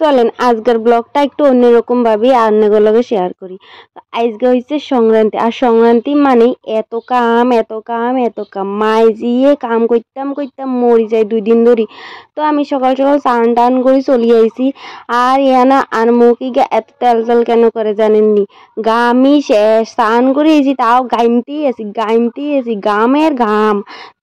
চলেন আজকের ব্লগটা একটু অন্যরকম ভাবে আপনাদের লগে শেয়ার করি। আজকে হচ্ছে সংক্রান্তি, আর সংক্রান্তি মানে এত কাম এত কাম এত কাম, মাইজিয়ে কাম করতাম করতাম মরি যায় 2 দিন ধরে। তো আমি সকাল সকাল স্নান টান করে চলে আইছি। আর ইয়ানা আর মুখি গা এত তেল তেল কেন করে জানেননি? গামি শেষ, স্নান করে এসি তাও গাইমতেই আছি গামের ঘাম।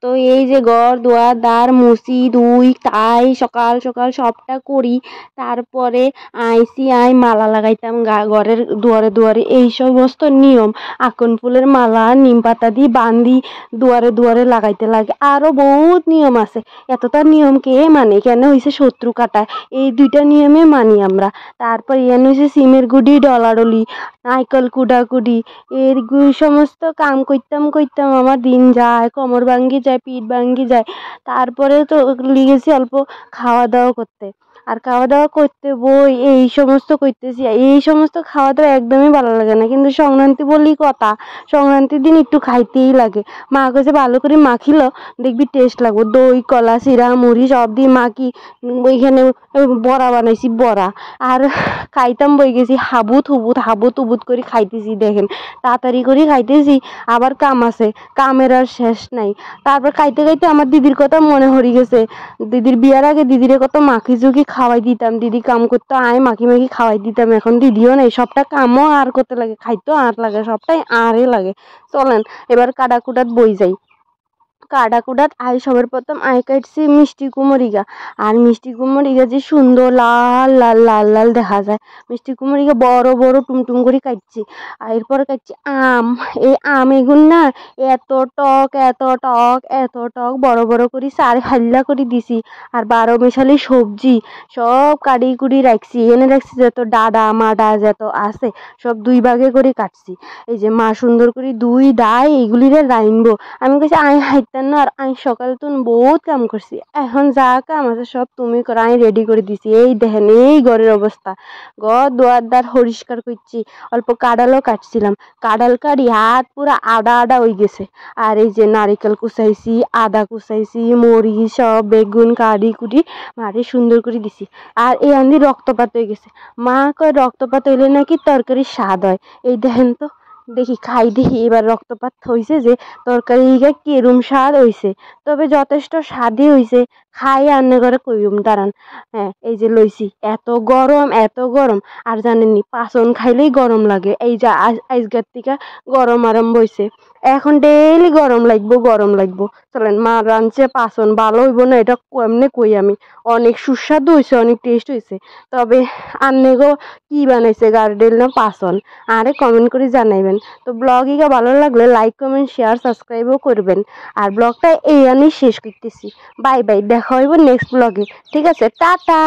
তো এই যে ঘর দুয়ার দ্বার মুছি ধুই তাই সকাল সকাল সবটা করি। তারপরে আই মালা লাগাইতাম ঘরের দুয়ারে দুয়ারে, এই সমস্ত নিয়ম। আকন ফুলের মালা নিম পাতা দিয়ে বান্ধি দুয়ারে দুয়ারে লাগাইতে লাগে। আরো বহুত নিয়ম আছে। এতটা নিয়ম কে মানে? কেন হয়েছে শত্রু কাটায়, এই 2টা নিয়মে মানি আমরা। তারপর ইয়ান হয়েছে সিমের গুড়ি ডলাডলি, নাইকল কুডাকুডি, এর সমস্ত কাম করতাম করতাম আমার দিন যায়, কোমর ভাঙ্গি যায়, পিঠ ভাঙ্গি যায়। তারপরে তো লিগেছি অল্প খাওয়া দাওয়া করতে। আর খাওয়া দাওয়া করতে বই এই সমস্ত করতেছি, এই সমস্ত খাওয়া দাওয়া একদমই ভালো লাগে না। কিন্তু সংক্রান্তি বলি কথা, সংক্রান্তির দিন একটু খাইতেই লাগে। মা কাছে ভালো করে মাখিলো দেখবি টেস্ট লাগবে। দই কলা চিরা মুড়ি সব দিয়ে মাখি ওইখানে বড়া বানাইছি বড়া। আর খাইতাম বই গেছি হাবুত হুবুত করে খাইতেছি। দেখেন তাড়াতাড়ি করে খাইতেছি, আবার কাম আছে, কামের আর শেষ নাই। তারপর খাইতে খাইতে আমার দিদির কথা মনে হরি গেছে। দিদির বিয়ার আগে দিদির কত মাখি ঝুঁকি খাওয়াই দিতাম, দিদি কাম করতো আয় মাখি মাখি খাওয়াই দিতাম। এখন দিদিও নেই, সবটা কামও আর করতে লাগে, খাইতেও আর লাগে, সবটাই আরে লাগে। চলেন এবার কাটাকুটাত বই যাই। কাটাকুটাত আই সবার প্রথম আই কাটছি মিষ্টি কুমড়িগা। আর মিষ্টি কুমড়িগা যে সুন্দর লাল লাল লাল লাল দেখা যায়। মিষ্টি কুমড়িগা বড় বড় টুমটুম করে কাটছি। আর এরপরে কাটছি আম। এই আম এগুন না এত টক এত টক এত টক, বড় বড় করে চার হাল্লা করে দিছি। আর 12 মিশালি সবজি সব কাটি কুড়ি রাখছি। এনে রাখছি যত ডাডা মাডা যত আছে সব 2 ভাগে করে কাটছি। এই যে মা সুন্দর করে 2 ডাই এগুলিরে রাইনবো। আমি কাছে আই হাইতেন না, আর আই সকাল তো বহুত কাম করছি, এখন যা কাম আছে সব তুমি করো। আই রেডি করে দিছি। এই দেখেন এই ঘরের অবস্থা, ঘর দুয়ার দ্বার পরিষ্কার করছি। অল্প কাঁড়ালও কাটছিলাম, কাঁড়াল কাটি হাত পুরা আডা আডা হয়ে গেছে। আর এই যে নারিকেল কুচাইছি, আদা কুচাইছি, মরিচ সব বেগুন কাটি কুটি মারি সুন্দর করে দিছি। আর এই আন্দি রক্তপাত হয়ে গেছে। মা কয় রক্তপাত হইলে নাকি তরকারির স্বাদ হয়। এই দেখেন তো, দেখি খাই দেখি এবার রক্তপাত হয়েছে যে তরকারি কিরম স্বাদ হয়েছে। তবে যথেষ্ট স্বাদই হয়েছে, খাই আন্নে করে কইম দাঁড়ান। হ্যাঁ এই যে লইছি, এত গরম এত গরম। আর জানেননি পাচন খাইলেই গরম লাগে। এই যে আজকের থেকে গরম আরম্ভ হয়েছে, এখন ডেইলি গরম লাগবো। চলেন মা রাঁধছে পাচন ভালো হইব না এটা এমনি কই আমি। অনেক সুস্বাদু হয়েছে, অনেক টেস্ট হয়েছে। তবে আন্নেগো কি বানাইছে গার্ডেল না পাচন, আরে কমেন্ট করে জানাইবেন। তো ব্লগিটা ভালো লাগলে লাইক কমেন্ট শেয়ার সাবস্ক্রাইবও করবেন। আর ব্লগটা এই আনি শেষ করতেছি। বাই বাই, দেখা হইব নেক্সট ব্লগে। ঠিক আছে, টাটা।